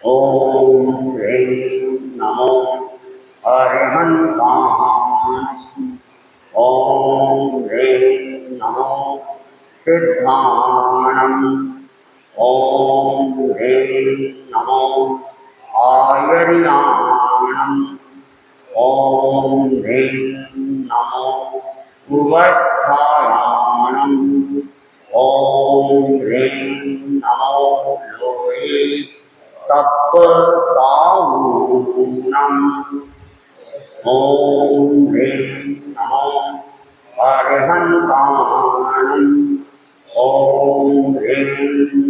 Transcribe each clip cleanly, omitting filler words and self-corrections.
ॐ ह्रीं नमो हरिहन्ताम्। ॐ ह्रीं नमो सिद्धाणम्। ॐ ह्रीं नमो आयर्याणम्। ॐ ह्रीं नमो उवर्धायाणम्। ॐ ह्रीं नमो लोये तत्त्वसाहूनम्। ॐ ह्रीं नमो अर्हन्ताणम्। ॐ ह्रीं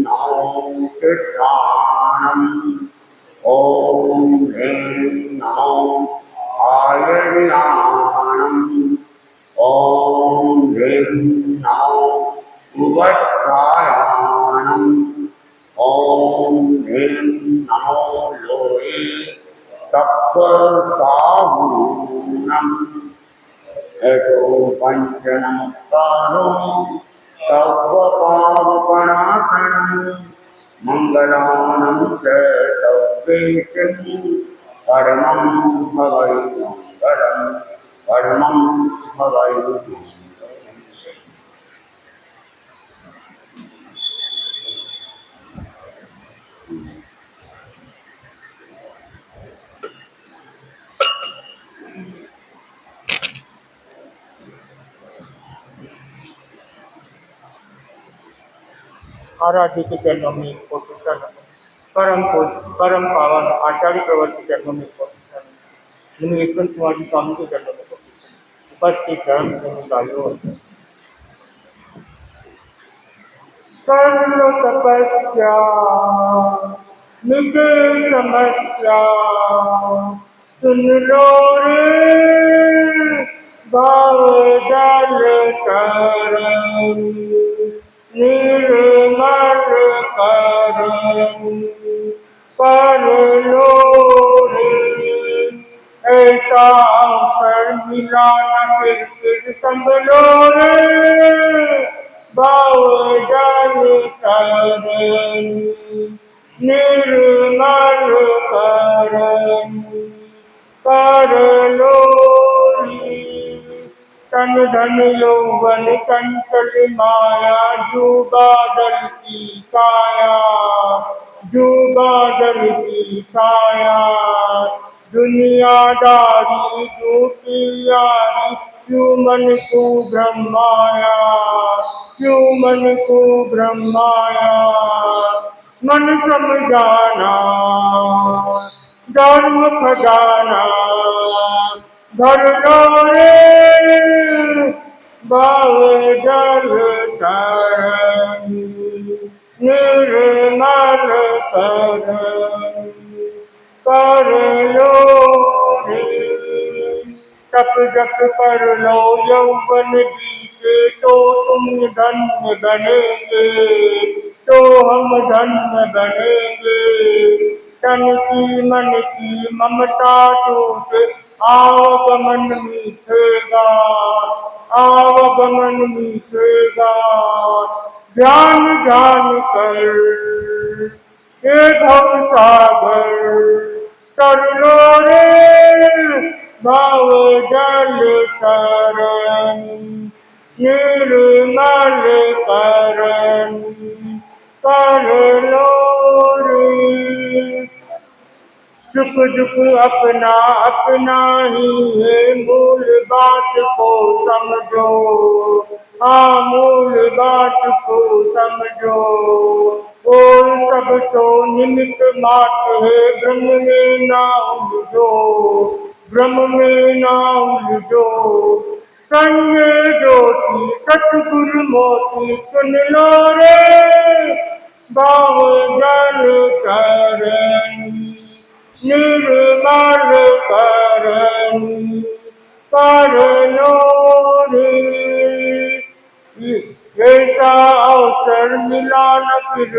नमो सिद्धाणम्। ॐ ह्रीं नमो आयर्याणम्। ॐ ह्रीं नमो उवर्धायाणम्। ॐ ह्रीं नमो लोये तत्त्वसाहूनम्। यतो पञ्चनमस्कारो सर्वपापनाशनम् मङ्गलानं च सर्वेशं परमं भवै मङ्गलं परमं भवै मङ्गलम्। आराध्य के चरणों में कोशिश परम पावन आचार्य प्रवर्त के चरणों में कोशिश मुनि यशवंत कुमार जी स्वामी के चरणों में कोशिश उपस्थित धर्म निकालो कर लो तपस्या मिटे समस्या सुन लो रे भाव जल करम निर्मल करम कर लो रे ऐसा अवसर मिला न फिर संभलो रे भाव जल करम निर्मल करम कर लो रे तन धन यौवन चंचल माया जुगादल की काया जुगादल की काया दुनियादारी झूठी यारी क्यों मन को ब्रह्माया क्यों मन को ब्रह्माया मन समझाना धर्म खजाना भर लो रे भाव जल तरम निर्मल करम कर लो रे तप जप कर लो यौवन बीते तो तुम धन्य बनेंगे तो हम धन्य बनेंगे तन की मन की ममता टूट आवागमन मीठेगा आवागमन मीठेगा ध्यान ध्यान कर हे भव सागर कर लो रे भाव जल तरम निर्मल करम कर लो रे सुख दुख अपना अपना ही है मूल बात को समझो हाँ मूल बात को समझो और सब तो निमित्त मात्र है ब्रह्म में ना उलझो ब्रह्म में ना उलझो संजय ज्योति सतगुरु मोती सुन लो रे भाव जल करम निर्मल करम कर लो रे ऐसा अवसर मिला न फिर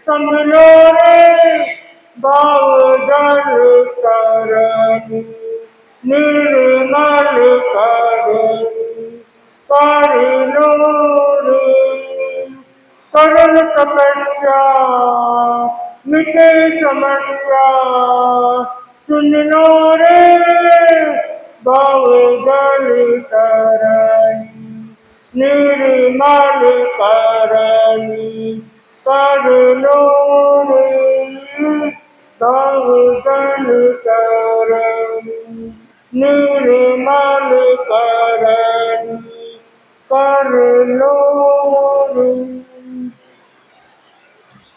संभलो रे भाव जल करम निर्मल करम कर लो रे सरल तपस्या मिटे समस्या सुन लो रे, बहुदल तरणी निर्मल करणी कर लो रे, बहुदल तरणी निर्मल करणी कर लो रे।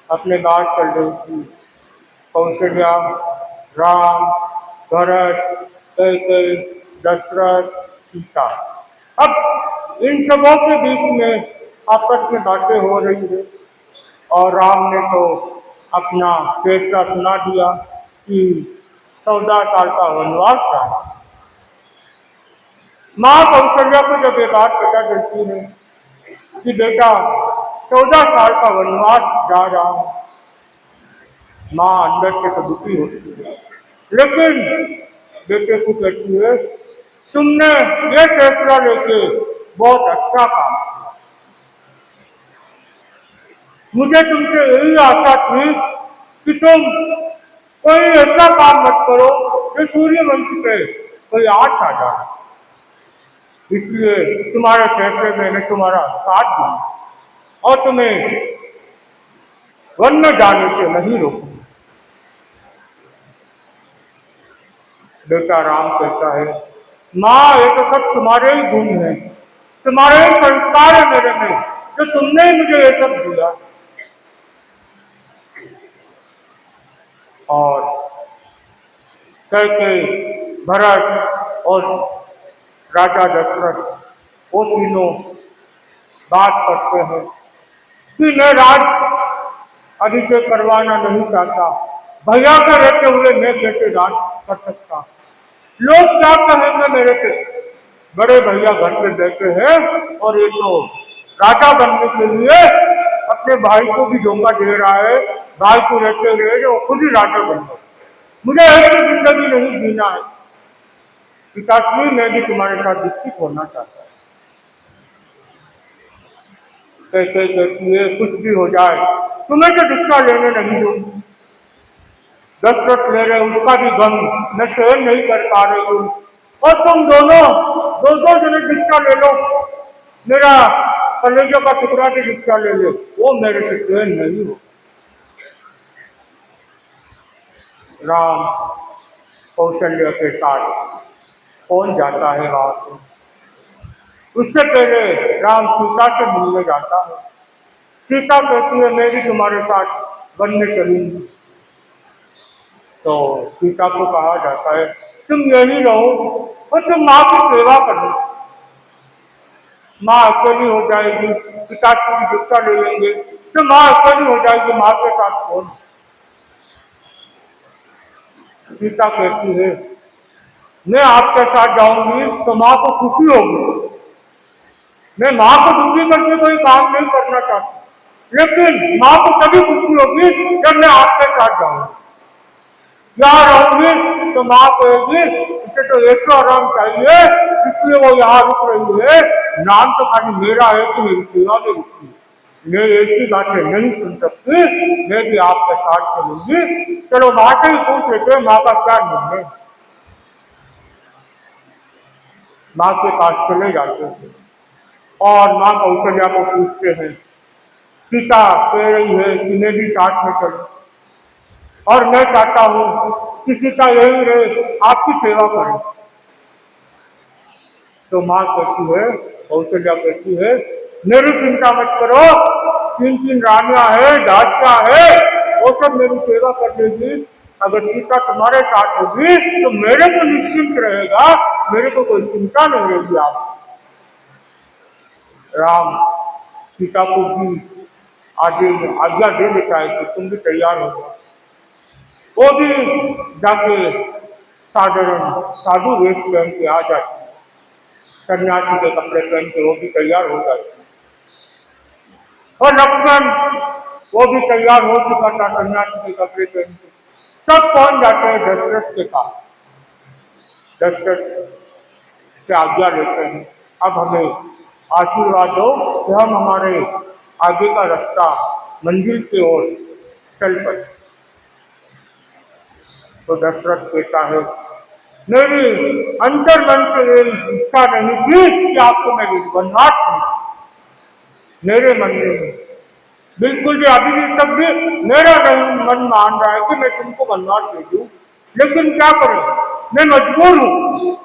अपने बात कर रही थी कौशल्या, राम, भरत, कैकेयी, दशरथ, सीता। अब इन सबों के बीच में आपस में बातें हो रही है और राम ने तो अपना फैसला सुना दिया कि 14 साल का वनवास था। माँ कौशल्या को जब ये बात पता चलती है कि बेटा 14 साल का वनवास जा रहा हूँ, माँ अंदर से तो दुखी होती है, लेकिन बेटे को कहती है तुमने ये फैसला लेके बहुत अच्छा काम किया। मुझे तुमसे यही आशा थी कि तुम कोई ऐसा काम मत करो जो सूर्यवंश पे कोई आँच आ जाए, इसलिए तुम्हारे फैसले में मैं तुम्हारा साथ दूँ और तुम्हें वन में जाने से नहीं रोकूँ। बेटा राम कहता है माँ ये तो सब तुम्हारे ही गुण है, तुम्हारे ही संस्कार है मेरे में, जो तुमने ही मुझे ये सब दिया। और कैकेयी, भरत और राजा दशरथ वो तीनों बात करते हैं कि मैं राज अभिषेक करवाना नहीं चाहता, भैया के रहते हुए मैं कैसे राज कर सकता, लोग क्या कहेंगे मेरे से, बड़े भैया घर पे बैठे हैं और ये तो राजा बनने के लिए अपने भाई को भी धोखा दे रहा है, भाई को रहते हुए वो खुद ही राजा बन गए, मुझे ऐसी जिंदगी नहीं जीना है। पिताश्री मैं भी तुम्हारे साथ विकसित होना चाहता हूँ। कैसे कहती है कुछ भी हो जाए तुम्हें तो दीक्षा लेने नहीं दूंगी, दशरथ ले रहे उसका भी गम मैं सहन नहीं कर पा रही हूँ, और तुम दोनों दो जने दीक्षा ले लो, मेरा कलेजों का टुकड़ा की दीक्षा ले लो, वो मेरे से सहन नहीं हो। राम कौशल्या के साथ कौन जाता है वहां से, उससे पहले राम सीता से मिलने जाता है। सीता कहती है मैं भी तुम्हारे साथ वन में चलूंगी, तो सीता को कहा जाता है तुम यही रहो और तुम माँ की सेवा करो, माँ अकेली हो जाएगी, पिताश्री की दीक्षा ले लेंगे तो माँ अकेली हो जाएगी, माँ के साथ कौन। सीता कहती है मैं आपके साथ जाऊंगी तो माँ को खुशी होगी, मैं माँ को दुखी करके कोई काम नहीं करना चाहती, लेकिन माँ को तभी खुशी होगी जब मैं आपके साथ जाऊंगी, यहाँ रहूंगी तो माँ कहेगी इसे तो ऐसा आराम चाहिए इसलिए वो यहाँ रुक रही है, नाम तो खाली मेरा है कि मेरी सेवा में रुकती है, मैं ऐसी बातें नहीं सुन सकती, मैं भी आपके साथ चलूंगी, चलो माँ से ही पूछ लेते माँ का क्या निर्णय। माँ के पास चले जाते हैं और माँ कौशल्या को पूछते हैं, सीता कह रही है कि मैं भी साथ में चलूं और मैं चाहता हूँ कि सीता यही रहे आपकी सेवा करें। तो माँ कहती है कौशल्या कहती है मेरी चिंता मत करो, 3 रानियां है, दासियां है, वो सब मेरी सेवा कर देगी, अगर सीता तुम्हारे साथ होगी तो मेरे को निश्चिंत रहेगा, मेरे को कोई चिंता नहीं रहेगी। आप राम सीता को भी आज्ञा दे देता है कि तुम भी तैयार हो जाओ, वो भी जाके साधारण साधु वेश पहन के आ जाती है, सन्यासी के कपड़े पहन के वो भी तैयार हो जाती है, और लक्ष्मण वो भी तैयार हो चुका था सन्यासी के कपड़े पहन के, सब पहुंच जाते हैं दशरथ के पास, दशरथ से आज्ञा लेते हैं अब हमें आशीर्वाद दो कि हम हमारे आगे का रास्ता मंजिल की ओर चल पड़े। तो दशरथ कहता है, मेरी अंतर मन से ये इच्छा नहीं थी कि आपको मैं वनवास दूं। मेरे मन में बिल्कुल भी अभी भी तक भी मेरा मन मान रहा है कि मैं तुमको वनवास दे दूं, लेकिन क्या करूं, मैं मजबूर हूं।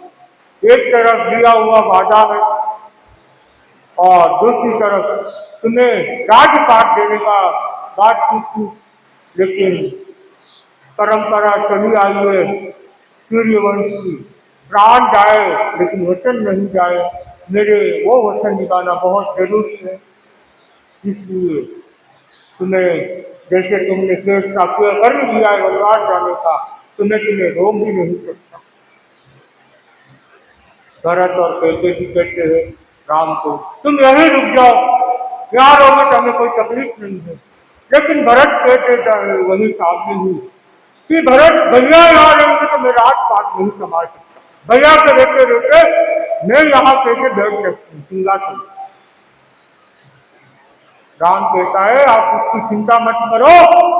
एक तरफ दिया हुआ वादा है और दूसरी तरफ तुम्हें राजपाट देने का बात की थी, लेकिन परंपरा चली आई है सूर्यवंश की, प्राण जाए लेकिन वचन नहीं जाए। मेरे वो वचन निभाना बहुत जरूरी है, इसलिए तुम्हें, जैसे तुमने फैसला कर लिया है वनवास जाने का, तुम्हें रोक भी नहीं सकता। भरत और कैकेयी जी कहते हैं राम को, तुम यहीं रुक जाओ, यहाँ रहोगे तो हमें कोई तकलीफ नहीं है। लेकिन भरत कहते वही सामने हुई कि भरत, भैया यहाँ रहेंगे तो मैं राजपाट नहीं संभाल सकता, भैया के रहते रहते मैं यहाँ कैसे बैठ सकती हूँ सिंहासन। राम कहता है, आप उसकी चिंता मत करो,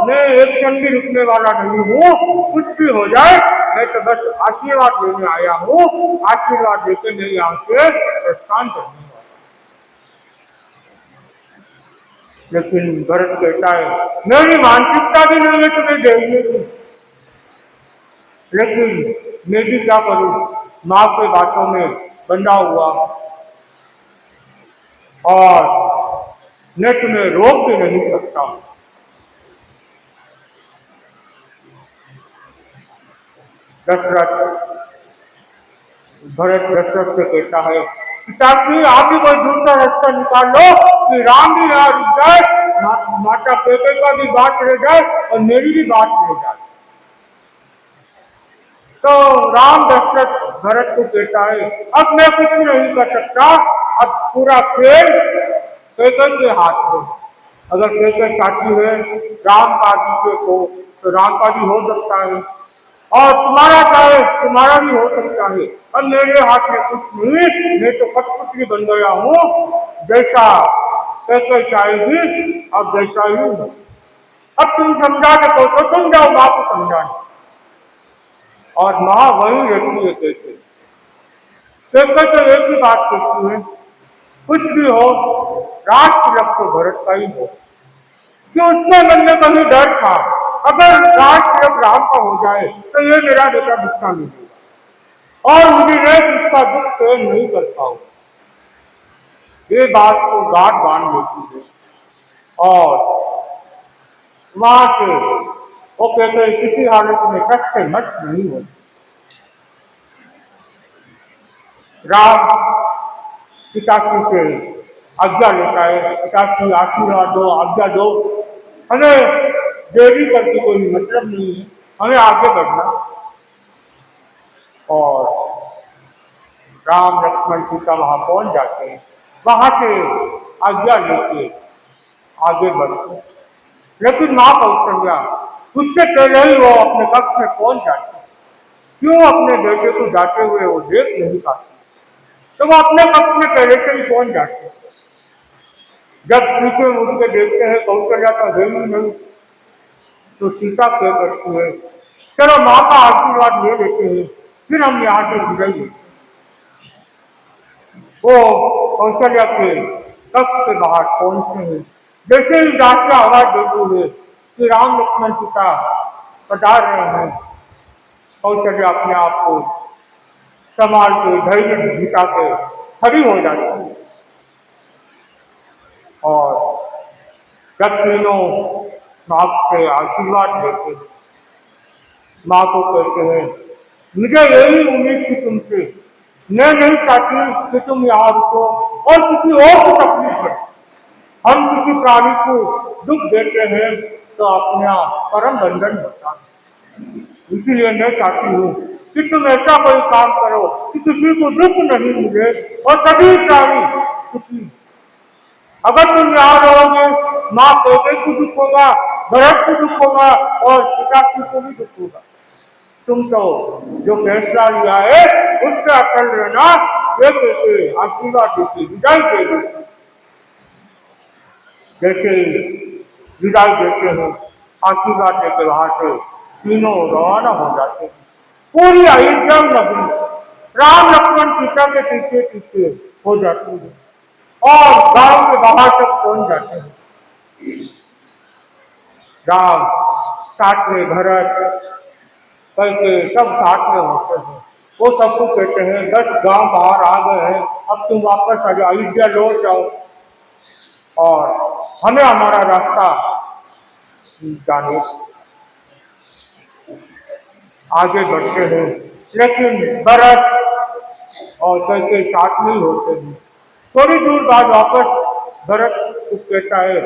मैं एक क्षण भी रुकने वाला नहीं हूँ, कुछ भी हो जाए मैं तो बस आशीर्वाद लेने आया हूँ, आशीर्वाद लेके मैं यहाँ से प्रस्थान करने वाला। लेकिन भरत कहता है, मेरी मानसिकता भी नहीं है तुम्हें देखने की, लेकिन मैं भी क्या करूँ, माँ के बातों में बंधा हुआ और मैं तुम्हें रोक भी नहीं सकता। दशरथ भरत दशरथ से कहता है, पिताजी आप ही कोई दूसरा रास्ता निकाल लो कि राम भी यहाँ रुक जाए, माता कैकेयी का भी बात रह जाए और मेरी भी बात रह जाए। तो राम दशरथ भरत को कहता है, अब मैं कुछ नहीं कर सकता, अब पूरा खेल कैकेयी के हाथ में। अगर कैकेयी चाहती है राम का जी को तो राम का भी हो सकता है, और तुम्हारा चाहे तुम्हारा भी हो सकता है। अब मेरे हाथ में कुछ नहीं, मैं तो कठपुतली बन गया हूँ, जैसा कैकेयी चाहेगी अब जैसा ही हूँ। अब तुम समझा सको तो तुम जाओ माँ को समझाने, और माँ वही रहती है कैकेयी। कैकेयी तो एक ही बात कहती है, कुछ भी हो राज तिलक तो भरत का ही हो, कि उसके मन में कभी डर था, अगर राज तिलक राम का हो जाए तो ये मेरा बेटा भिक्षा नहीं देगा और मुझे उसका दुख सहन नहीं कर पाऊंगा। ये बात को गांठ बांध लेती है और वहां से वो कहते हैं किसी हालत में कष्ट मत नहीं होती। राम पिताजी से आज्ञा लेता है, पिताजी आशीर्वाद दो, आज्ञा दो, हमें देरी करके कोई मतलब नहीं है, हमें आगे बढ़ना। और राम लक्ष्मण सीता वहां पहुंच जाते हैं, वहां से आज्ञा लेके आगे बढ़ते। लेकिन माँ कौशल्या उससे पहले ही वो अपने कक्ष में पहुंच जाती, क्यों अपने बेटे को जाते हुए वो देख नहीं पाती, तो वो अपने कक्ष में पहले से ही पहुंच जाते। जब पीछे उठ के देखते हैं कौशल्या का है ही नहीं, तो सीता क्या करती है, चलो माँ का आशीर्वाद ले लेते हैं, फिर हम यहाँ से जुड़ेंगे। वो कौशल्या के कक्ष के बाहर पहुंचते हैं, जैसे ही रास्ता आवाज देते हुए कि राम लक्ष्मण सीता पधार रहे हैं, कौशल्या अपने आप को संभाल के धैर्य जुटा के खड़ी हो जाती है। और जब तीनों माँ से आशीर्वाद लेते हैं, माँ को कहते हैं, मुझे यही उम्मीद थी तुमसे, मैं नहीं चाहती कि तुम यहाँ रुको और किसी और को तकलीफ हो। हम किसी प्राणी को दुख देते हैं तो अपना परम बंधन होता है, इसीलिए मैं चाहती हूँ कि तुम ऐसा कोई काम करो कि किसी को दुख नहीं मिले और सभी प्राणी सुखी। अगर तुम यहाँ रहोगे माँ कैकेयी को दुख होगा, भरत को दुख होगा और पिताजी को भी दुख होगा। तुम तो जो फैसला लिया है उससे अटल रहना, ये कैसे आशीर्वाद देती विदाई दे देती। जैसे विदाई देते हैं आशीर्वाद देते वहां से तीनों रवाना हो जाते हैं। पूरी अयोध्या नगरी राम लक्ष्मण सीता के पीछे पीछे हो जाती है और गांव के बाहर तक पहुंच जाते हैं। राम साथ में भरत करके सब साथ में होते हैं। वो सबको कहते हैं 10 गांव बाहर आ गए हैं, अब तुम वापस आ जाओ, अयोध्या लौट जाओ और हमें हमारा रास्ता जाने आगे बढ़ते हैं। लेकिन भरत और कैके साथ में होते हैं। थोड़ी दूर बाद वापस भरत को कहता है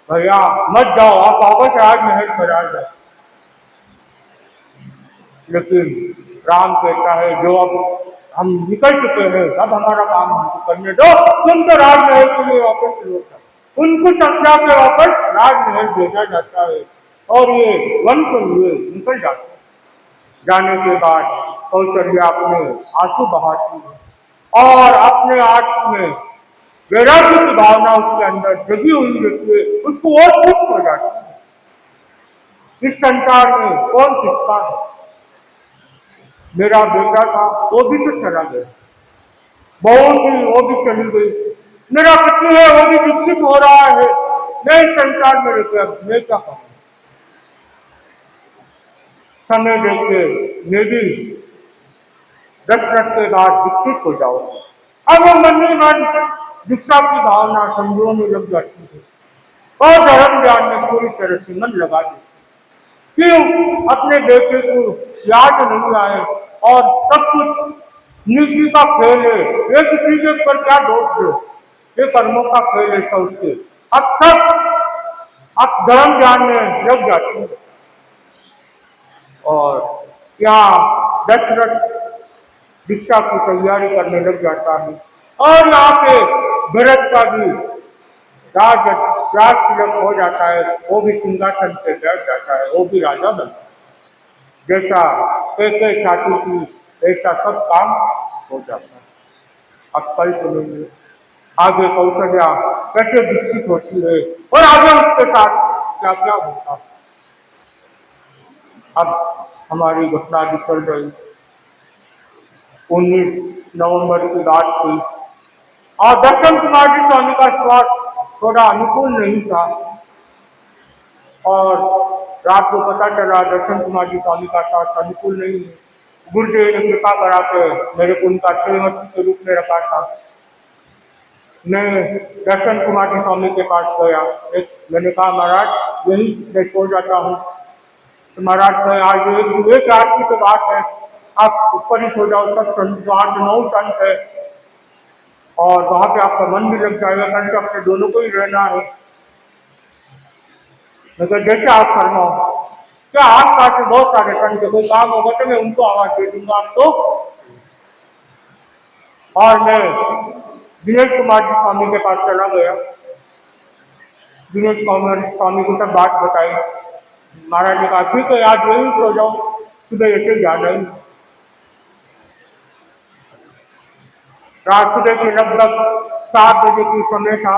भैया मत जाओ, आप वापस राजमहल पर आ जाओ। लेकिन राम कहता है जो अब हम निकल चुके हैं, अब हमारा काम हमको करने दो, तुम तो राजमहल के लिए वापस लौट जाओ। उनको समझा के वापस राजमहल भेजा जाता है और ये वन के लिए निकल जाते हैं। जाने के बाद कौशल्या अपने आंसू बहाती है और अपने आप में वैराग्य की भावना उसके अंदर जगी हुई रहती है, उसको और खुश हो जाती है। इस संसार में कौन किसका है? मेरा बेटा था वो भी तो चला गया, बहू थी वो भी चली गई, मेरा पति है वो भी विकसित हो रहा है, मैं इस संसार में रहकर मैं क्या करूं? समय देखे मैं भी 10 मिनट के बाद विकसित हो जाओ। अब वो मन ही मन दीक्षा की भावना संजों में लग जाती है और धर्म ज्ञान में पूरी तरह से मन लगा देती है। क्यों अपने बेटे को याद नहीं आए और सब कुछ नीति का खेल है, ये किसी के पर क्या दोष है, ये कर्मों का खेल है सब उसके। अब सब अब धर्म ज्ञान में लग जाती है और यहाँ दशरथ दीक्षा की तैयारी करने लग जाता है और यहाँ पे भरत का भी राज तिलक हो जाता है, वो भी सिंहासन पे बैठ जाता है, वो भी राजा बनता है। जैसा कैके चाहती थी ऐसा सब काम हो जाता है। अब कल सुनेंगे आगे कौशल्या कैसे विकसित होती है और आगे उसके साथ क्या क्या होता है। अब हमारी घटना भी चल रही 19 नवंबर की रात थी और दर्शन कुमार जी स्वामी का स्वास्थ्य थोड़ा अनुकूल नहीं था और रात को पता चला दर्शन कुमार जी स्वामी का स्वास्थ्य अनुकूल नहीं है। गुरुदेव ने कृपा करा के मेरे को उनका श्रीमती के रूप में रखा था। मैं दर्शन कुमार जी स्वामी के पास गया, मैंने कहा महाराज यही मैं सो जाता हूँ। तो महाराज आज एक रात की तो बात है, आप ऊपर ही सो जाओ, सब 8-9 संत है और वहां पे आपका मन भी लग जाएगा, कल तो अपने दोनों को ही रहना है। मतलब जैसे आप फरमाओ, क्या आस पास में बहुत सारे संत कोई काम होगा तो मैं उनको आवाज दे दूंगा आपको। और मैं दिनेश कुमार जी स्वामी के पास चला गया, दिनेश कुमार स्वामी को सब बात बताई। महाराज ने कहा ठीक है आज यही सो जाओ, सुबह ऐसे जाना ही। रात सुबह के लगभग 7 बजे की समय था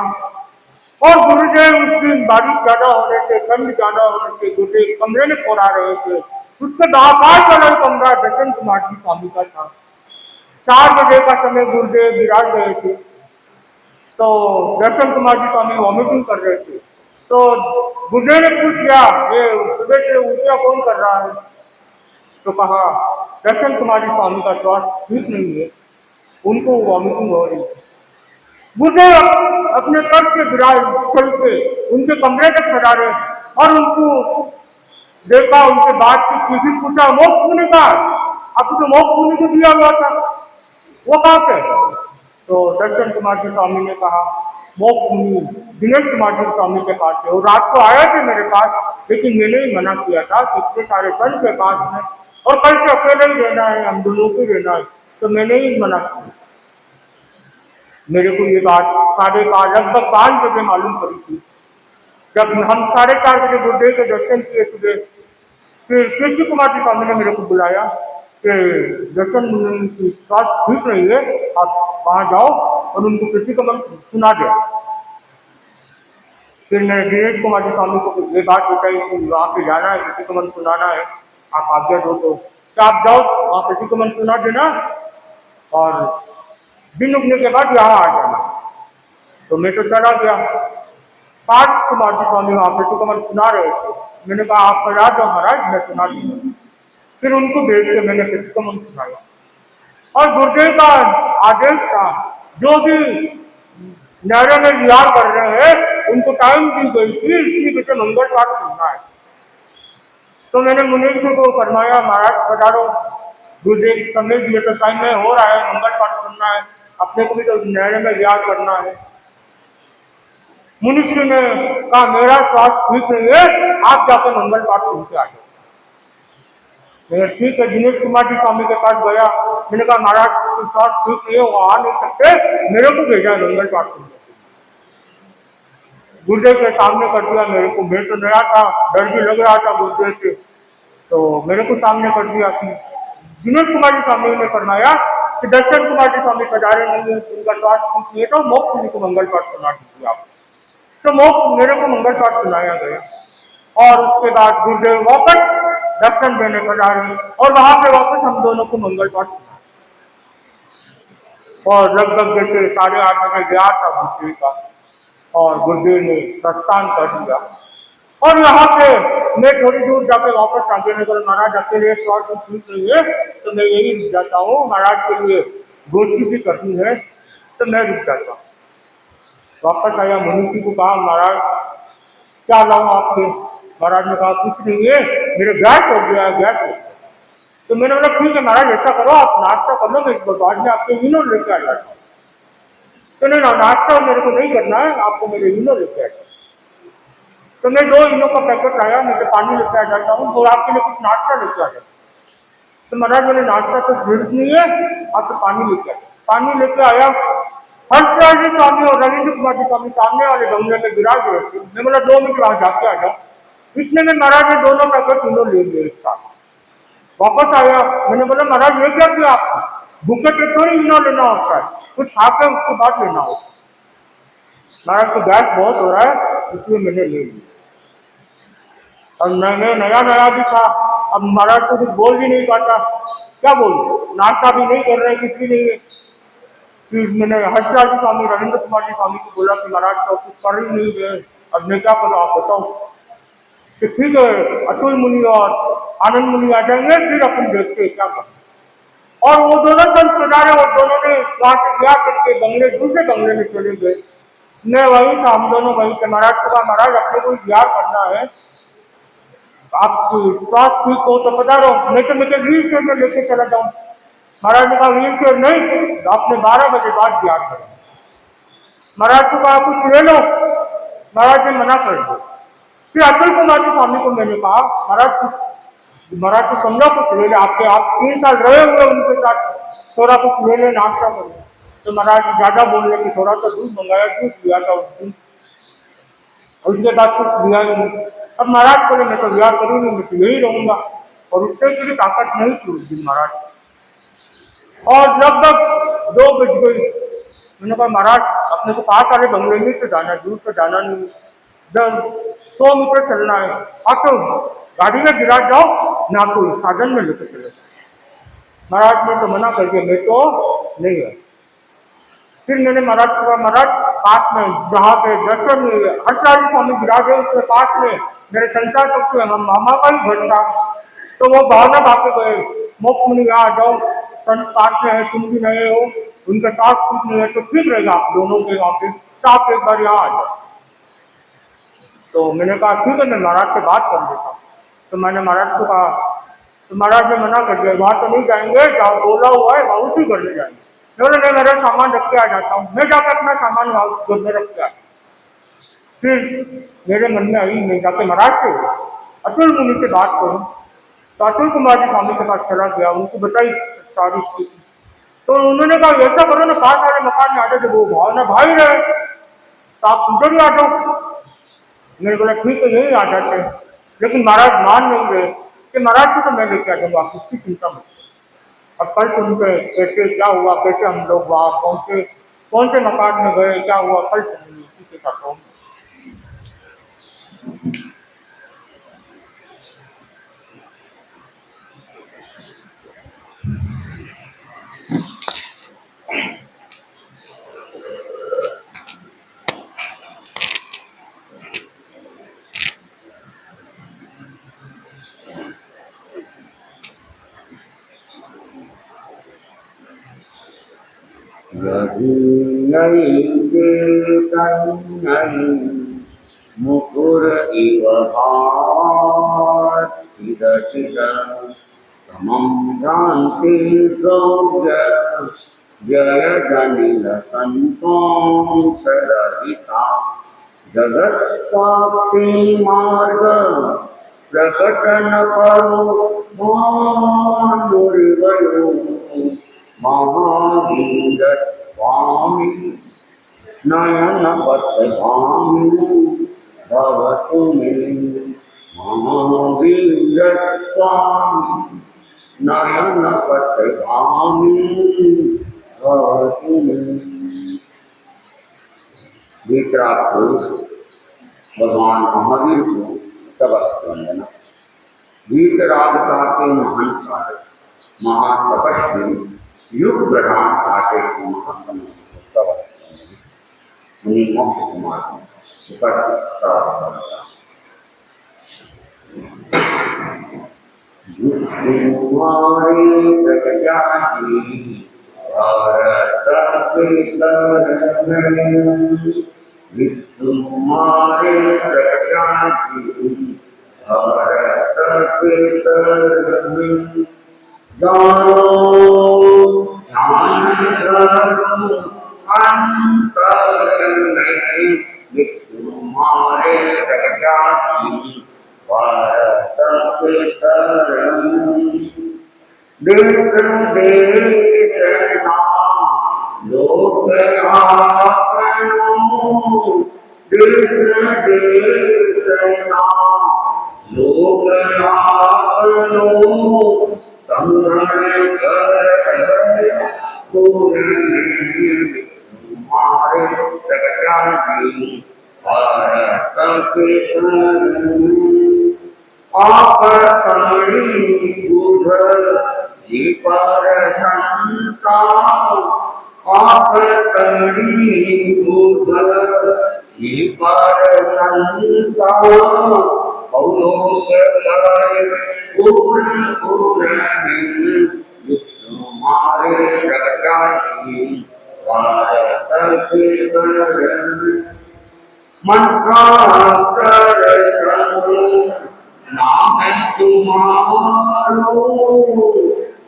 और गुरुदेव उस दिन बारिश ज्यादा होने से, ठंड ज्यादा होने से गुरुदेव कमरे में पड़ा रहे थे। उसके बाहर वाला कमरा दर्शन कुमार जी स्वामी का था। 4 बजे का समय गुरुदेव विराज गए थे तो दर्शन कुमार जी स्वामी वॉमिटिंग कर रहे थे। तो गुरुदेव ने पूछ लिया ये सुबह से उल्टियाँ कौन कर रहा है? तो कहा दर्शन कुमार जी स्वामी का स्वास्थ्य ठीक नहीं है, उनको वॉमिटिंग हो रही है। गुरुदेव अपने पद के विराज स्थल पे उनके कमरे तक खड़ा रहे और उनको देखा, उनसे बातचीत की, फिर पूछा मोक्ष मुनि का, आपको तो मोक्ष मुनि को दिया हुआ था, वो कहाँ पे? तो दर्शन कुमार जी स्वामी ने कहा मोक्ष मुनि दिनेश कुमार जी स्वामी के पास है, वो रात को आए थे मेरे पास, लेकिन मैंने ही मना किया था कि इतने सारे संत के पास में और कल से अकेले ही रहना है, हम दोनों को रहना है, तो मैंने ही मना किया। मेरे को ये बात लगभग 5 बजे मालूम पड़ी थी जब हम 4:30 बजे गुरुदेव के दर्शन किए सुबह। फिर कृष्ण कुमार जी स्वामी ने मेरे को बुलाया कि दर्शन की स्वास्थ्य ठीक नहीं है, आप वहाँ जाओ और उनको कृष्ण कमल सुना दे। फिर मैंने दिनेश कुमार जी स्वामी को ये बात बताई कि वहाँ पे जाना है, कृष्ण कमल सुनाना है। आप आज्ञा दो तो आप जाओ, वहाँ प्रतिक्रमण सुना देना और दिन उगने के बाद यहाँ आ जाना। तो मैं तो चला गया। 5 कुमार जी स्वामी वहाँ प्रतिक्रमण सुना रहे थे। मैंने कहा आप आ जाओ महाराज, मैं सुना दूंगा। फिर उनको भेज के मैंने प्रतिक्रमण सुनाया और गुरुदेव का आदेश था, जो भी नहरों में विहार कर रहे हैं उनको टाइम दी गई थी, इसी बजे मंगल पाठ सुनना है। तो मैंने मुनीम जी को फरमाया, महाराज पधारो, गुरुदेव समय दिए तो टाइम में हो रहा है, मंगल पाठ सुनना है, अपने को भी तो नहरों में विहार करना है। मुनीश्वर ने कहा मेरा स्वास्थ्य ठीक नहीं है, आप जाकर मंगल पाठ सुन के आ जाओ। मैंने ठीक है, दिनेश कुमार जी स्वामी के पास गया। मैंने कहा महाराज स्वास्थ्य ठीक नहीं है, वो आ नहीं सकते, मेरे को भेजा मंगल पाठ सुनने। गुरुदेव के सामने कर दिया मेरे को। मैं तो नया था, डर भी लग रहा था गुरुदेव से, तो मेरे को सामने कर दिया कि दिनेश कुमार जी स्वामी ने फरमाया कि दर्शन कुमार जी स्वामी पधारे नहीं है, उनका स्वास्थ्य ठीक नहीं है, तो मोक्ष जी को मंगल पाठ सुना दीजिए आप। तो मोक्ष मेरे को मंगल पाठ सुनाया गया और उसके बाद गुरुदेव वापस दर्शन देने पधारे और वहां पे वापस हम दोनों को मंगल पाठ सुना। और लगभग जैसे 8:30 बजे गया था गुरुदेव का और गुरुदेव ने प्रस्थान कर दिया। और यहाँ पे मैं थोड़ी दूर जाके वापस आगे निकल, महाराज अकेले स्वास्थ्य ठीक नहीं है तो मैं यही रुक जाता हूँ, महाराज के लिए गोष्ठी भी करनी है तो मैं रुक जाता हूँ। वापस आया, मुनि जी को कहा महाराज क्या लाऊं आपके? महाराज ने कहा कुछ नहीं है, मेरे गैस हो गया है, गैस हो गया। तो मैंने बोला ठीक है महाराज ऐसा करो, आप नाश्ता कर लो, मैं बाद में आपके विनो लेके आ जाता हूँ। तो नहीं ना, नाश्ता मेरे को नहीं करना है, आपको मेरे विनो लेके आ जाता। तो मैं 2 इनो का पैकेट लाया, मैं पानी लेके आ जाता हूँ और आपके लिए कुछ नाश्ता लेके आ जाता हूँ। तो महाराज मैंने नाश्ता तो जरूरत नहीं है, आपको पानी लेके आया। पानी लेके आया, हर्षराज जी स्वामी और रविंद्र कुमार जी स्वामी सामने वाले गमले में विराज रहे थे। मैं बोला 2 मिनट वहां जाके आ जाओ। इसने में महाराज ने दोनों पैकेट इनो ले लिए इसका। वापस आया, मैंने बोला महाराज ये क्या किया आपने? भूखे पे थोड़ी इनो लेना होता है, कुछ खाकर उसके बाद लेना होता है। महाराज को गैस बहुत हो रहा है इसलिए मैंने ले लिया। और मैंने नया नया भी था, अब महाराज को कुछ बोल भी नहीं पाता, क्या बोलूं, नाश्ता भी नहीं कर रहे, कुछ भी नहीं है। फिर मैंने हर्षराज स्वामी रविंद्र कुमार जी स्वामी को बोला कि महाराज तो कुछ कर ही नहीं गए, अब मैं क्या करूँ आप बताओ। कि ठीक है, अतुल मुनि और आनंद मुनि आ जाएंगे, फिर अपन देखते क्या करें। और वो दोनों संत पधारे और दोनों ने वहां से क्या करके बंगले, दूसरे बंगले में चले गए। मैं वही था, हम दोनों वही थे। महाराज को कहा महाराज अपने को विहार करना है, आप स्वास्थ्य ठीक हो तो पधारो, नहीं तो मैं व्हील चेयर में लेके चला जाऊं। महाराज ने कहा व्हील चेयर नहीं, आपने 12 बजे बाद विहार करें। महाराज को कहा कुछ ले लो, महाराज ने मना कर दिया। फिर अतुल कुमार जी स्वामी को मैंने कहा महाराज को समझा कुछ ले ले, आपके आप 3 साल रहे हुए उनके साथ, थोड़ा कुछ ले ले, नाश्ता करो। तो महाराज ज्यादा बोलने की थोड़ा सा दूध मंगाया, दूध दिया था उस दिन, उसके बाद कुछ दिया ही नहीं। अब महाराज बोले मैं तो विहार करूंगी, मैं तो यही रहूंगा, और उससे की ताकत नहीं थी उस दिन महाराज। और लगभग 2 बज गई। मैंने कहा महाराज अपने को पास वाले बंगले में तो जाना, दूर तो जाना नहीं, 100 मीटर चलना है, आप तो गाड़ी में गिरा जाओ, ना आपको साधन में लेकर चले। महाराज ने तो मना कर दिया, मैं तो नहीं है। फिर मैंने महाराज को कहा महाराज पास में जहाँ पे दर्शन हर्षराज स्वामी विराज है उसके पास में मेरे संसार तक के मामा का ही घर था। तो वो भावना भागे गए, मोक्ष मुनि यहाँ आ जाओ, संत पास में है, तुम भी नए हो, उनका साथ कुछ नहीं है तो ठीक रहेगा आप दोनों के वहाँ पे, तो आप एक बार यहाँ आ जाओ। तो मैंने कहा ठीक है, मैं महाराज से बात कर लेता हूँ। तो मैंने महाराज को कहा, तो महाराज ने मना कर दिया, वहाँ तो नहीं जाएंगे, जहाँ बोला हुआ है वहाँ उसी घर में जाएंगे। मैं मेरा सामान रख के आ जाता हूँ, मैं जाकर अपना सामान वहाँ घर में रख के आता। फिर मेरे मन में आई मैं जाके महाराज से अतुल मुनि से बात करूँ। तो अतुल कुमार जी स्वामी के पास चला गया, उनको बताई सारी स्थिति। तो उन्होंने कहा ऐसा करो ना, पास वाले मकान में आ जाए, वो भावना भाई रहे तो आप उधर ही आ जाओ। मैंने बोला ठीक है यही आ जाते हैं, लेकिन महाराज मान नहीं गए कि महाराज को तो मैं लेके आ जाऊंगा, आप उसकी चिंता मत। अब कल सुन के कैसे क्या हुआ, कैसे हम लोग वहाँ पहुंचे, कौन से मकान में गए, क्या हुआ, कल सुनिए उसी के साथ होंगे। यदीयैते तन्नै मुकुर इव भास्तिरचिद समं भ्रान्ति द्रव्य जयजनिल सन्तोषरहिता जगत्साक्षी मार्ग प्रकटन करो मानुरिवयो महावीर स्वामी नयन पथगामी भवतु मे महावीर स्वामी नयन पथगामी भवतु मे। वितराग पुरुष भगवान महावीर को सबक वंदना। वीतरागता के महान कारक महातपस्वी युग प्रधान आटे को महासमय को सबक वंदना। मुनि मोक्ष कुमार उपस्थित तुम्हारे प्रजाति भारत के विश्वमारे प्रजाति भारत के जानो ध्यान करो अंतर में विश्वमारे प्रजाति भारत के देश देश लोक आपनो देश देश लोक आपनो संग्रह कर तुम्हारे प्रजाति भारत के आप कमड़ी बुध जी पर संसार आप कमड़ी बुध जी पर संसार अवलोक कर पूर्ण तुम्हारे प्रजाति भारत के मंत्राक्षर नाम तुम्हारो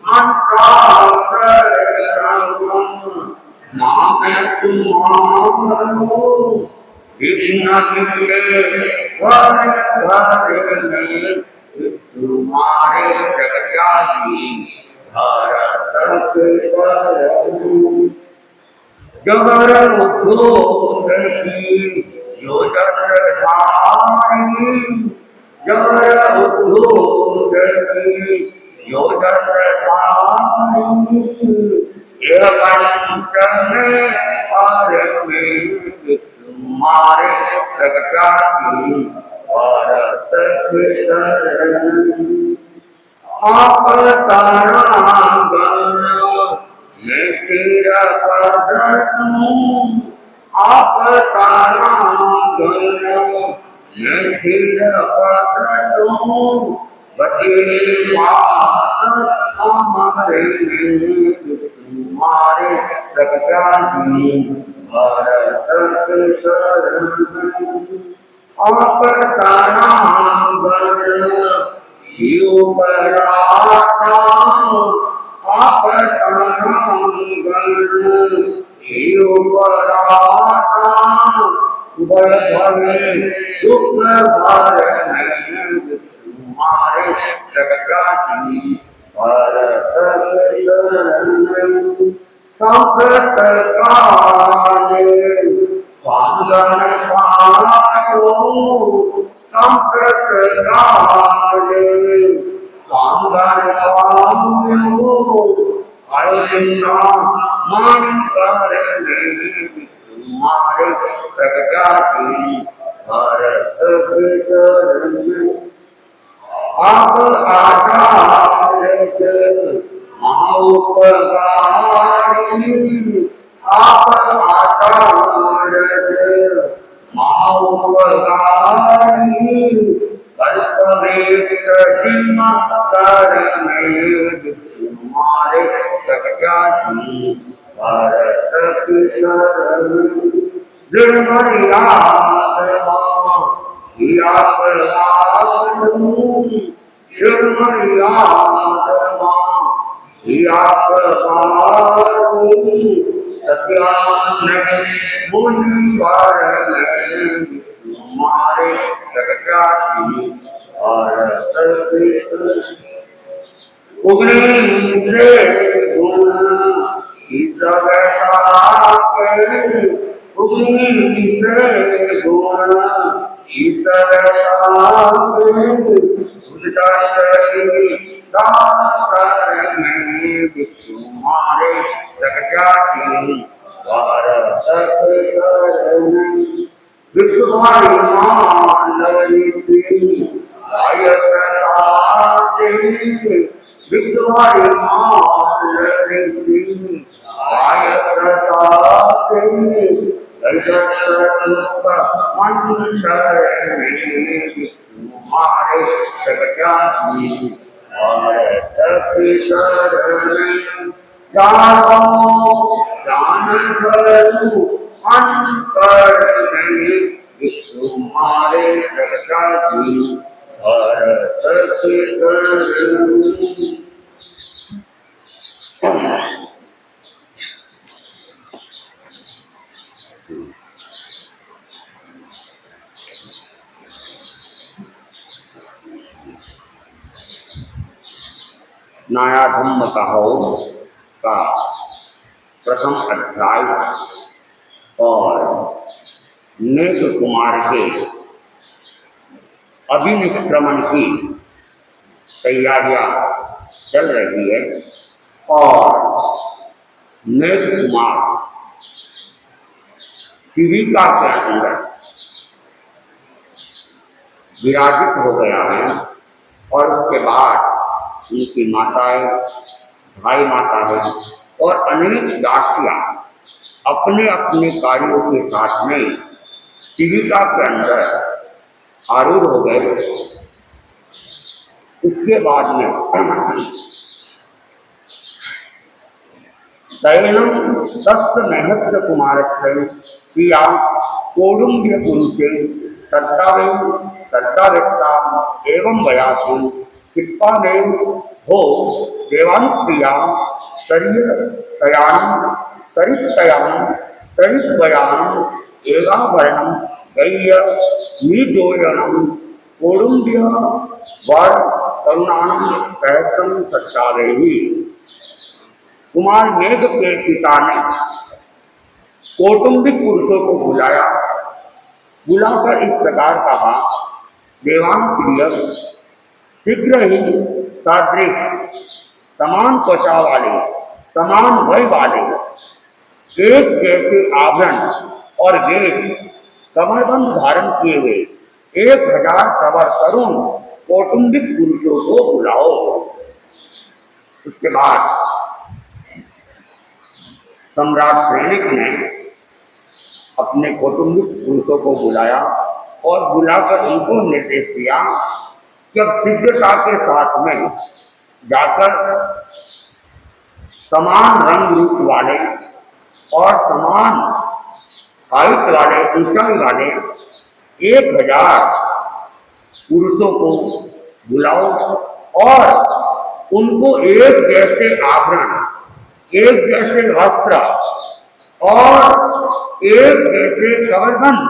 मंत्राक्षर नाम तुम्हारो विघ्न के वर में तुम्हारे प्रजाति भारत के जगर उद्योग योजधारी जगर उद्योग योजधारी यह पंच में पार में तुम्हारे प्रजाति भारत के आप तारागण में स्थिर पदसु आप तारागण में स्थिर पदसु बचे बात हमारे तुम्हारे प्रजाति भारत के आप तारागण पराता आप पराता वैभवे दुख भर तुम्हारे प्रजाति भारत संकट काले स्वांगन पायो संकट काले स्वांगन पायो अर्जुना मन कर तुम्हारे प्रजाति भारत के आप आचार्य महाउपकारी आप आचार्य महाउपकारी कल्पवेश तुम्हारे प्रजाति भारत की शरण दृढ़ मर्यादा किया प्रयास दृढ़ मर्यादा किया प्रयास सत्यानंद मुनिवर हमारे जगजाति भारत की उगने से गुण ईश्वर साके उगने से गुण ईश्वर साके उनका दास में तुम्हारे जगजाति भारत के शरण विश्वभारी मानवी गायक विश्वभारी मानवी गायक मंडल में तुम्हारे जगजाति भारत के शरण जानो जान करूं अंतर नहीं तुम्हारे जगजाति भारत के शरण नया धम्म कहो का प्रथम अध्याय और नेक कुमार के अभिनिष्क्रमण की तैयारियां चल रही है और नेक कुमार शिविका के अंदर विराजित हो गया है और उसके बाद उनकी माताएं भाई माता है और अनेक दासियां अपने अपने कार्यों के साथ में शिविका के अंदर आरूढ़ हो गए। उसके बाद में शयनम दस्त महस्य कुमार से प्रिया कोडुम्य पुरुषे श्रद्धावेत्ता एवं वयासु कृपादेव हो देवानुप्रिया सरितयान एकाभरणम गय्य निजोयनम कोडुम्य वर करुणानम सहस्रम सच्चावेही। कुमार मेघ के पिता ने कौटुंबिक पुरुषों को बुलाकर इस प्रकार कहा, देवान प्रिय शीघ्र ही सादृश समान त्वचा वाले समान वय वाले एक जैसे आभरण और वेश कमरबंद धारण किए हुए 1000 सवर तरुण कौटुंबिक पुरुषों को बुलाओ। उसके बाद सम्राट सैनिक ने अपने कौटुंबिक पुरुषों को बुलाया और बुलाकर उनको निर्देश दिया कि अब शीघ्रता के साथ में जाकर समान रंग रूप वाले और समान हाइट वाले ऊंचाई वाले 1000 पुरुषों को बुलाओ और उनको एक जैसे आभरण एक जैसे वस्त्र और एक जैसे कवरबंद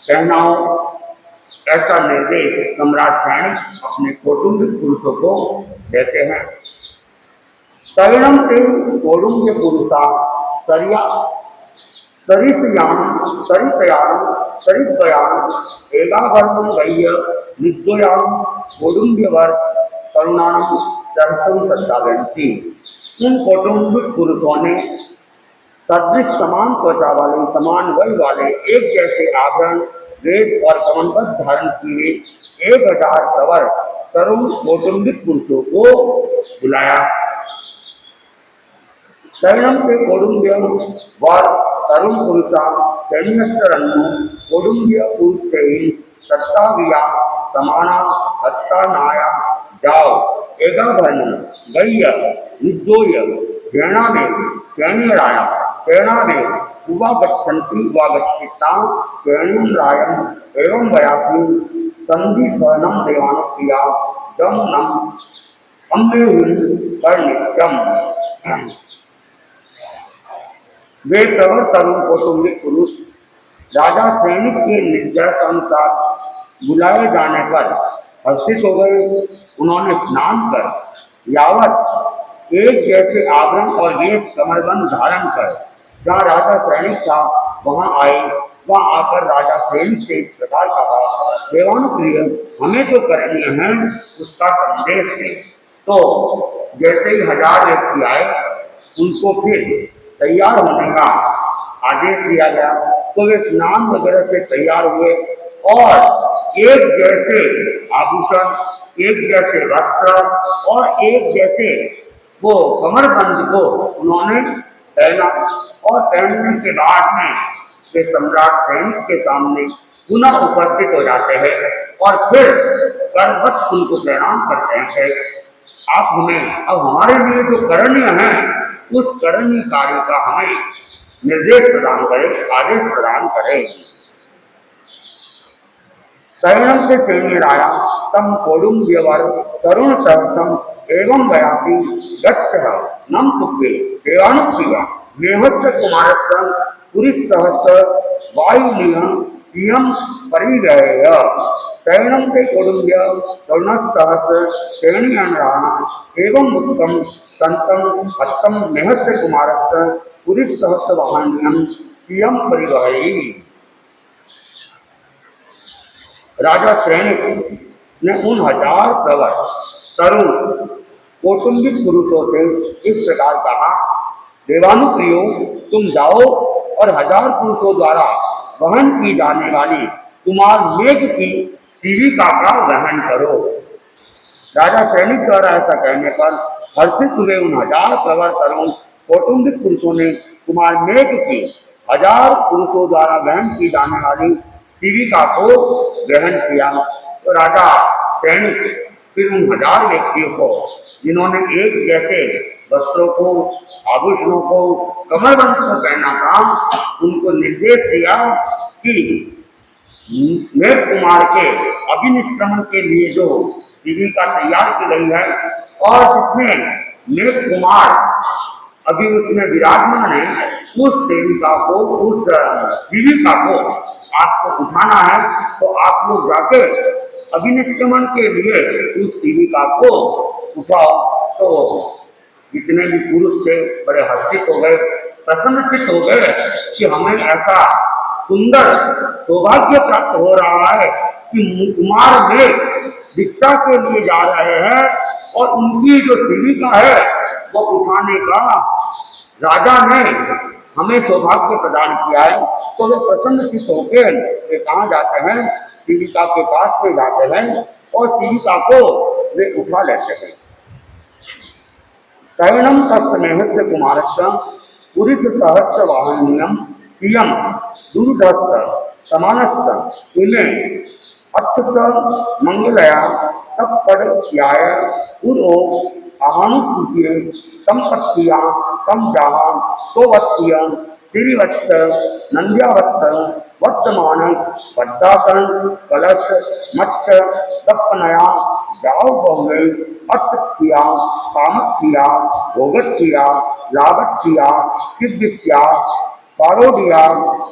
पहनाओ। ऐसा निर्देश सम्राट सैनिक अपने कौटुंबिक पुरुषों को देते हैं। शयनम से कौटुंब्य पुरुषा सरितयान एकाभरणम गय्य निजोयान कौटुंब्यवर करुणानम सहस्रम सच्चावेही। इन कौटुंबिक पुरुषों ने सदृश समान त्वचा वाले समान वय वाले एक जैसे आभरण वेश और कमलबद्ध धारण किए 1000 सवर तरुण कौटुंबिक पुरुषों को बुलाया। शयनम से कौटुंब्य वर तरुण पुरुषा सैन्यस्त्रन्नु कौटुंब्य पुरुष से ही सत्ताविया समाना हत्तानाया जाओ एकाभरण गय्य निजोय प्रेरणा में सैन्य लाया प्रेरणादेव उवागच्छन्ति उवागच्छिता प्रेरणीं रायम् एवं वयासि संधि सहनम देवानुप्रिया दम नम अम्बेहुल कर नित्यम। वे प्रवर तरुण कौटुंबिक पुरुष राजा सैनिक के निर्देशानुसार बुलाए जाने पर हर्षित हो गए। उन्होंने स्नान कर यावत एक जैसे आवरण और वेश कमरबंद धारण कर जहाँ राजा सैनिक था वहां आए। वहां आकर राजा सैनिक से इस प्रकार कहा, देवानुप्रिय हमें जो करणीय है उसका संदेश दे। तो जैसे ही 1000 व्यक्ति आए उनको फिर तैयार होने का आदेश दिया गया। तो वे स्नान वगैरह से तैयार हुए और एक जैसे आभूषण, एक जैसे वस्त्र और एक जैसे वो कमरबंद को उन्होंने पहना। और पहनने के बाद में वे सम्राट सैनिक के सामने पुनः उपस्थित हो जाते हैं और फिर करवत उनको प्रणाम करते हैं। आप हमें अब हमारे लिए जो करणीय है उस करणीय कार्य का हमें निर्देश प्रदान करें, आदेश प्रदान करें। शरणम से सेनीराया तम कोडुम व्यवर तरुण सहसम एवं वयापि गच्छ नम तुभ्ये देवानुप्रिया मेहस्य कुमारस्य पुरी सहस्र वायुलियम सियम परिगय। शरणम से कोडुम्य तरुण सहस्र श्रेणीयनराणा एवं उत्तम संतम हस्तम मेहस्य कुमारस्य पुरी सहस्र वाहनियम सियम परिगय। राजा सैनिक ने उन 1000 प्रवर तरुण कौटुंबिक पुरुषों से इस प्रकार कहा, देवानुप्रियो तुम जाओ और 1000 पुरुषों द्वारा वहन की जाने वाली कुमार मेघ की शिविका का वहन करो। राजा सैनिक द्वारा ऐसा कहने पर हर्षित हुए उन 1000 प्रवर तरुण कौटुंबिक पुरुषों ने कुमार मेघ की 1000 पुरुषों द्वारा वहन की जाने वाली शिविका को ग्रहण किया। तो राजा सैनिक फिर उन 1000 व्यक्तियों को जिन्होंने एक जैसे वस्त्रों को, आभूषणों को, कमरबंद को पहना था, उनको निर्देश दिया कि मेघ कुमार के अभिनिष्क्रमण के लिए जो शिविका तैयार की गई है और जिसमें मेघ कुमार अभी उसमें विराजमान है, उस सेविका को, उस जीविका को आपको उठाना है। तो आप लोग जाके अभिनिष्क्रमण के लिए उस जीविका को उठाओ। तो जितने भी पुरुष थे बड़े हर्षित हो गए, प्रसन्नचित हो गए कि हमें ऐसा सुंदर सौभाग्य प्राप्त हो रहा है कि कुमार में दीक्षा के लिए जा रहे हैं और उनकी जो जीविका है वो उठाने का राजा ने हमें सौभाग्य प्रदान किया है। तो वे प्रसन्नचित होकर वे कहाँ जाते हैं, जीविका के पास में जाते हैं और जीविका को वे उठा लेते हैं। शरणम तस्मेहस्य कुमारस्य पुरुष सहस्र वाहनियम सियम दूरधस्य समानस्य इन्हें अत्यंत मंगलया तत्पदयाय पूर्वो आहानुपूज्य संपत्तिया कम जहा सोवत्य श्रीवत्स नंद्यावत्स वर्तमान पद्मासन कलश मत्स्य दप्पनया जाओ बहुवे अत्या कामक्रिया भोगक्रिया लाभक्रिया सिद्धिया पारोडिया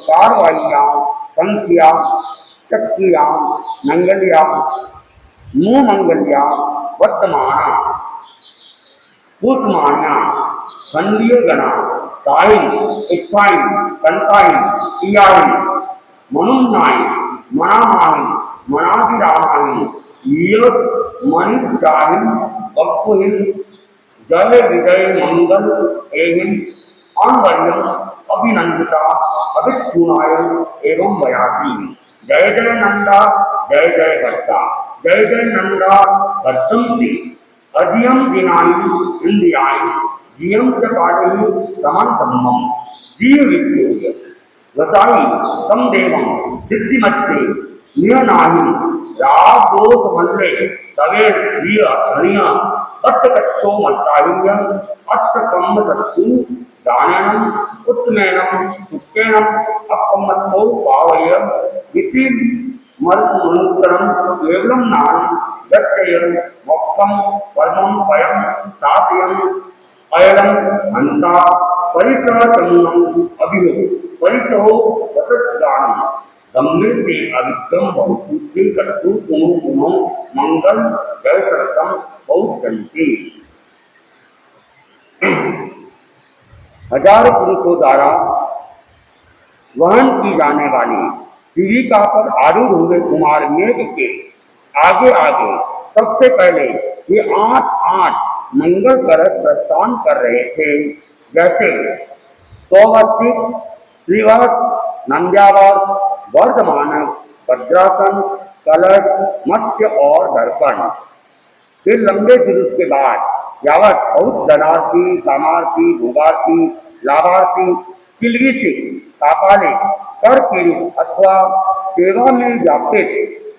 कारवाइया संख्या चक्रिया मंगलिया मुमंगलिया वर्तमाना पुष्मान्या खंडीय गणा ताइन इक्वाइन कंताइन इयाइन मनुन्नाइन मनामाइन मनाभिरामाइन योग मणिजाइन वक्पुहिन जय विजय मंगल एहिन अनवर्यम अभिनंदिता अभिक्षुणाय एवं वयाति। जय जय नंदा जय जय भट्टा जय जय नंदा भट्टंती अधियम दिनाई इंद्रियाई जियम च पाड़ही समन धम्मम जीव विद्योय वसाई तम देवम सिद्धिमत्ते नियनाहि राग दोष मल्ले तवे प्रिय हरिया अत्त कच्छो मत्ताहिय अत्त कम्म सत्सु दानेन उत्तमेन सुखेन अपमत्तो पावय इति मन्त्रं केवलं नाम दर्शयन् मोक्षं परमं पयं शासयन् अयनं हंता परिसरतन्नं अभियो परिसहो वसत्गानं गम्भीर से अविक्रम बहुसूत्री कर्तु गुणों गुणों मंगल जय सतम बहुत जंती हजार पुरुषों द्वारा वहन की जाने वाली शिविका पर आरूढ़ हुए कुमार मेघ के आगे आगे सबसे पहले ये 8 मंगल कलश प्रस्थान कर रहे थे, जैसे सौवस्थित श्रीवत्स नंद्यावर वर्धमान भद्रासन कलश मत्स्य और दर्पण। फिर लंबे जुलूस के बाद यावत बहुत धनार्थी कामार्थी भोगार्थी लाभार्थी किलगी से कापाले कर के रूप अथवा सेवा में व्यापृत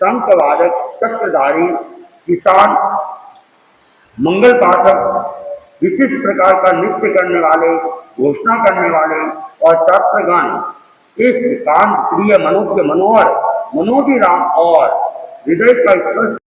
शंखवादक चक्रधारी किसान मंगल पाठक विशिष्ट प्रकार का नृत्य करने वाले घोषणा करने वाले और शास्त्रगान इस कांत प्रिय मनुष्य मनोहर मनोजी राम और हृदय का स्पर्श